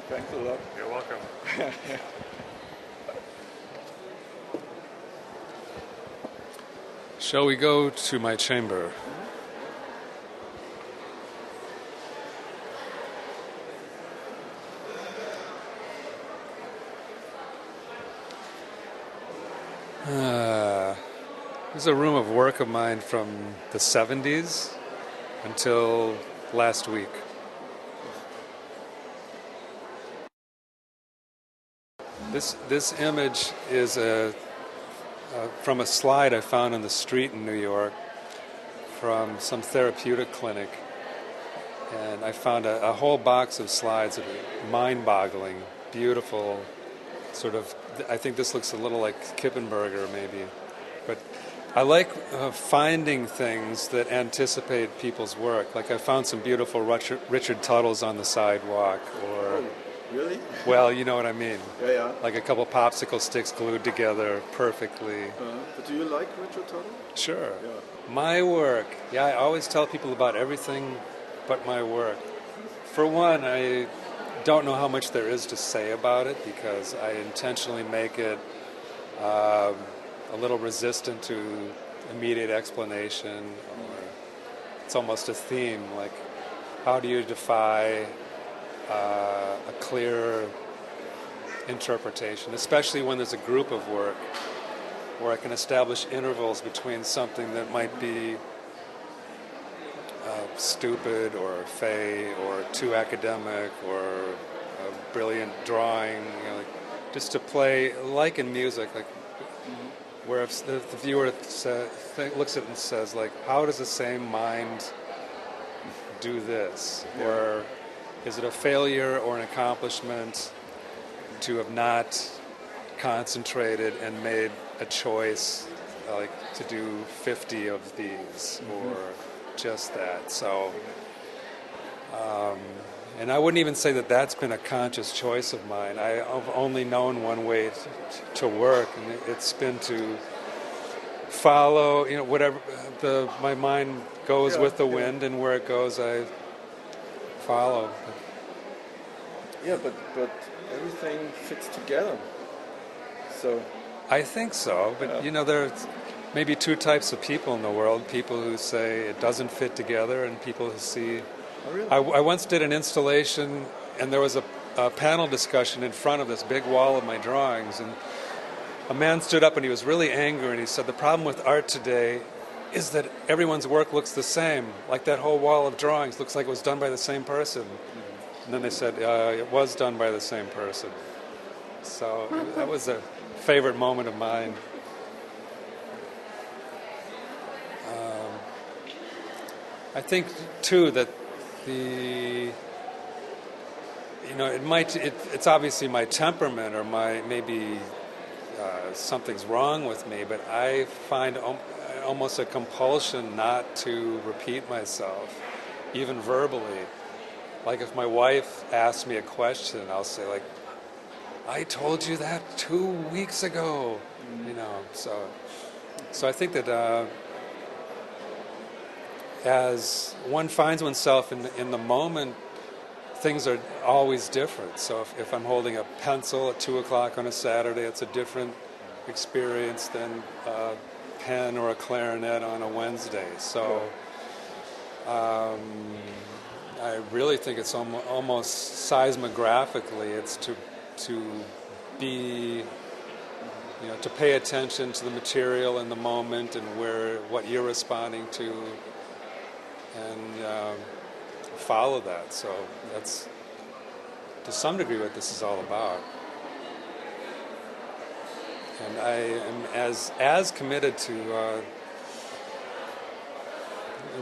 Thanks a lot. You're welcome. Shall we go to my chamber? This is a room of work of mine from the 70s until last week. This image is from a slide I found on the street in New York from some therapeutic clinic. And I found a whole box of slides that are mind-boggling, beautiful, sort of, I think this looks a little like Kippenberger maybe. But I like finding things that anticipate people's work. Like I found some beautiful Richard Tuttles on the sidewalk, or... Oh, really? Well, you know what I mean. Yeah. Like a couple popsicle sticks glued together perfectly. But do you like Richard Tuttle? Sure. Yeah. My work. Yeah, I always tell people about everything but my work. For one, I don't know how much there is to say about it because I intentionally make it a little resistant to immediate explanation, or it's almost a theme, like how do you defy a clear interpretation, especially when there's a group of work where I can establish intervals between something that might be stupid or fey or too academic or a brilliant drawing, you know, like, just to play, like in music, like where if the viewer looks at it and says, like, how does the same mind do this? Yeah. Or is it a failure or an accomplishment to have not concentrated and made a choice, like to do 50 of these or just that? So, and I wouldn't even say that that's been a conscious choice of mine. I've only known one way to work, and it's been to follow, you know, whatever my mind goes with the wind, and where it goes, I follow. Yeah, but everything fits together. So I think so, but you know, there's maybe two types of people in the world: people who say it doesn't fit together, and people who see. Oh, really? I once did an installation, and there was a panel discussion in front of this big wall of my drawings, and a man stood up and he was really angry, and he said, the problem with art today is that everyone's work looks the same, like that whole wall of drawings looks like it was done by the same person. And then they said, it was done by the same person. So that was a favorite moment of mine. I think, too, that it's obviously my temperament or maybe something's wrong with me, but I find almost a compulsion not to repeat myself, even verbally. Like if my wife asks me a question, I'll say, like, I told you that 2 weeks ago, you know. So I think that as one finds oneself in the moment, things are always different. So if I'm holding a pencil at 2 o'clock on a Saturday, it's a different experience than a pen or a clarinet on a Wednesday. So I really think it's almost seismographically, it's to be, you know, to pay attention to the material in the moment and what you're responding to, and follow that. So that's to some degree what this is all about. And I am as committed to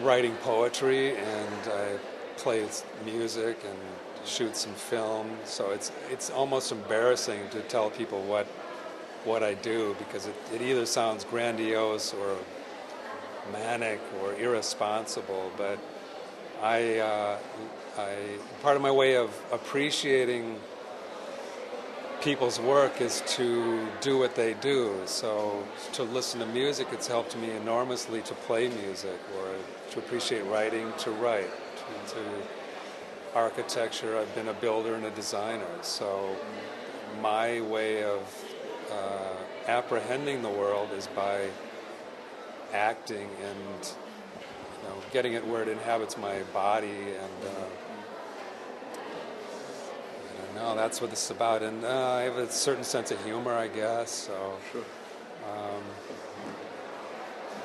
writing poetry, and I play music and shoot some film. So it's almost embarrassing to tell people what I do, because it either sounds grandiose or manic or irresponsible. But I part of my way of appreciating people's work is to do what they do. So to listen to music, it's helped me enormously to play music, or to appreciate writing, to write, to architecture. I've been a builder and a designer. So my way of apprehending the world is by acting and getting it where it inhabits my body, and I don't know, that's what this is about. And I have a certain sense of humor, I guess. So Sure.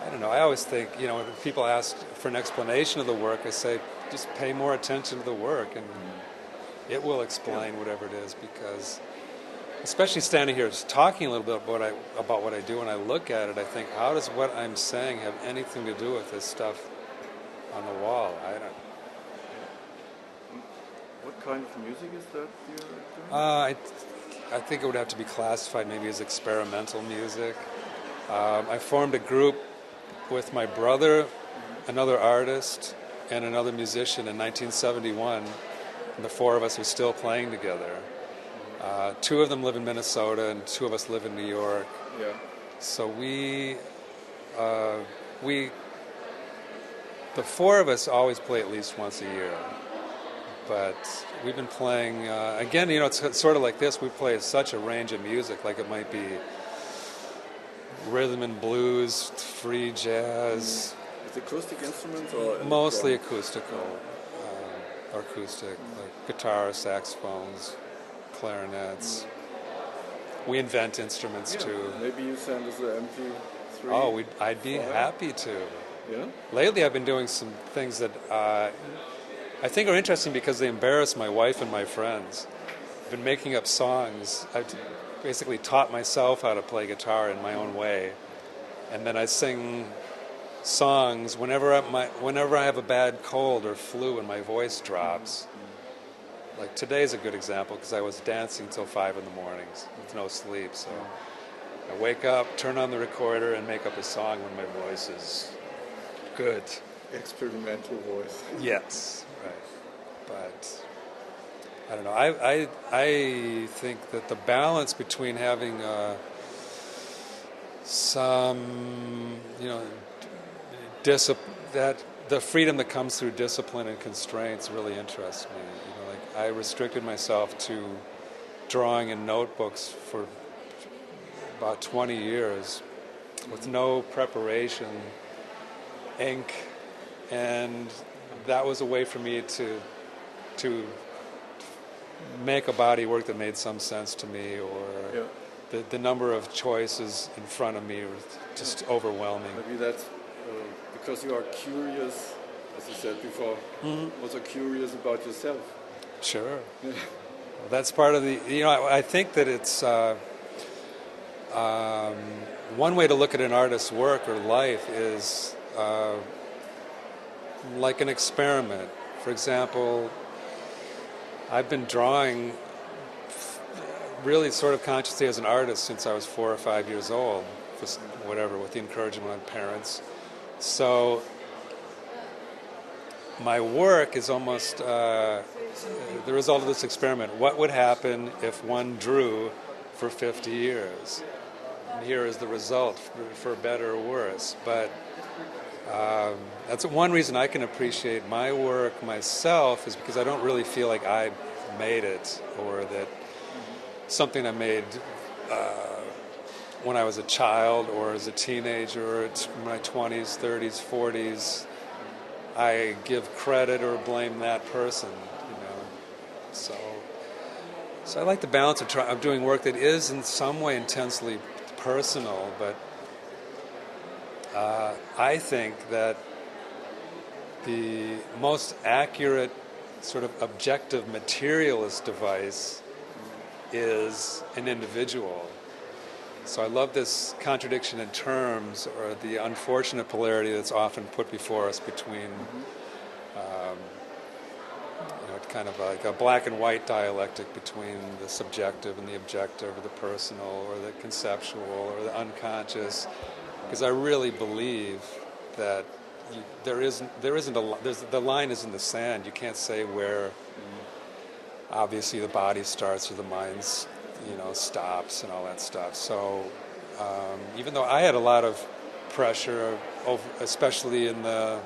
I don't know. I always think, when people ask for an explanation of the work, I say just pay more attention to the work, and it will explain whatever it is. Because, especially standing here talking a little bit about what I do, when I look at it, I think, how does what I'm saying have anything to do with this stuff on the wall? I don't. What kind of music is that you're doing? I think it would have to be classified maybe as experimental music. I formed a group with my brother, another artist, and another musician in 1971. And the four of us are still playing together. Two of them live in Minnesota, and two of us live in New York. Yeah. So the four of us always play at least once a year. But we've been playing, again, it's sort of like this. We play such a range of music, like it might be rhythm and blues, free jazz. Is it acoustic instruments or Mostly acoustical, or acoustic, like guitar, saxophones, clarinets. We invent instruments too. Maybe you send us an MP3. Oh, I'd be happy to. Yeah? Lately I've been doing some things that I think are interesting because they embarrass my wife and my friends. I've been making up songs. I've basically taught myself how to play guitar in my own way. And then I sing songs whenever I have a bad cold or flu and my voice drops. Like today's a good example because I was dancing till 5 in the mornings with no sleep. So I wake up, turn on the recorder, and make up a song when my voice is good. Experimental voice. Yes, right. But I don't know. I think that the balance between having some, that the freedom that comes through discipline and constraints really interests me. I restricted myself to drawing in notebooks for about 20 years with no preparation, ink, and that was a way for me to make a body work that made some sense to me, or the number of choices in front of me was just overwhelming. Maybe that's because you are curious, as you said before, also curious about yourself. Sure. That's part of the, I think that it's one way to look at an artist's work or life is like an experiment. For example, I've been drawing really sort of consciously as an artist since I was 4 or 5 years old, with the encouragement of my parents. So my work is almost the result of this experiment. What would happen if one drew for 50 years? And here is the result, for better or worse. But that's one reason I can appreciate my work myself, is because I don't really feel like I made it, or that something I made when I was a child or as a teenager or in my 20s, 30s, 40s, I give credit or blame that person, So I like the balance of doing work that is in some way intensely personal, but I think that the most accurate sort of objective materialist device is an individual. So I love this contradiction in terms, or the unfortunate polarity that's often put before us between kind of like a black and white dialectic between the subjective and the objective, or the personal or the conceptual or the unconscious, because I really believe that the line is in the sand. You can't say where obviously the body starts or the mind's stops and all that stuff. So even though I had a lot of pressure, especially in the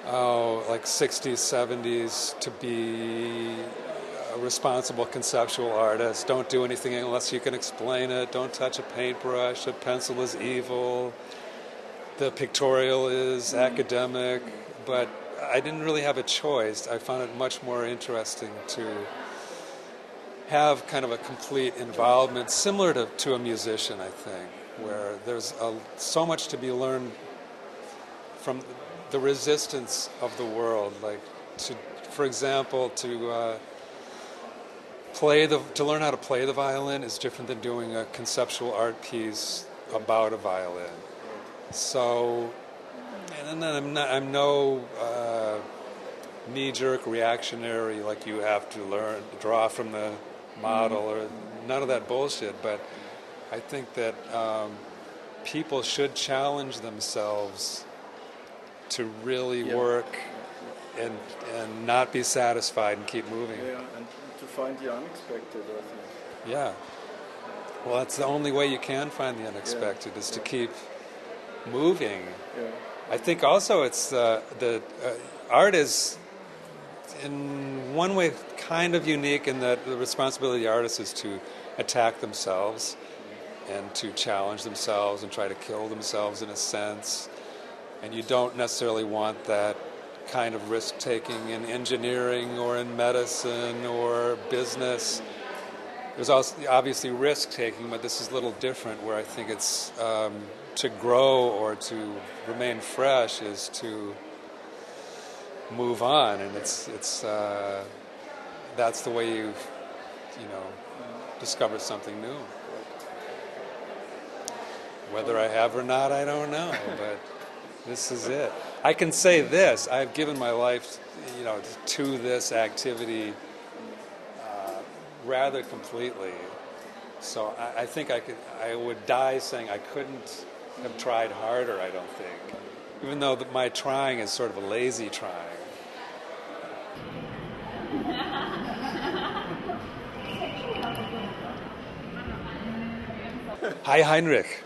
like 60s, 70s, to be a responsible conceptual artist. Don't do anything unless you can explain it. Don't touch a paintbrush. A pencil is evil. The pictorial is academic. But I didn't really have a choice. I found it much more interesting to have kind of a complete involvement, similar to a musician, I think, where there's so much to be learned from the resistance of the world. Like, for example, to learn how to play the violin is different than doing a conceptual art piece about a violin. So, and then I'm no knee-jerk reactionary, like you have to draw from the model, or none of that bullshit. But I think that people should challenge themselves to really work and not be satisfied and keep moving. Yeah, and to find the unexpected, I think. Yeah. Well, that's the only way you can find the unexpected, is to keep moving. Yeah. I think also it's the art is in one way kind of unique in that the responsibility of the artist is to attack themselves and to challenge themselves and try to kill themselves in a sense. And you don't necessarily want that kind of risk-taking in engineering or in medicine or business. There's also obviously risk-taking, but this is a little different, where I think it's to grow or to remain fresh is to move on, and it's that's the way you discover something new. Whether I have or not, I don't know, but this is it. I can say this: I've given my life, to this activity rather completely. So I think I would die saying I couldn't have tried harder. I don't think, even though my trying is sort of a lazy trying. Hi, Heinrich.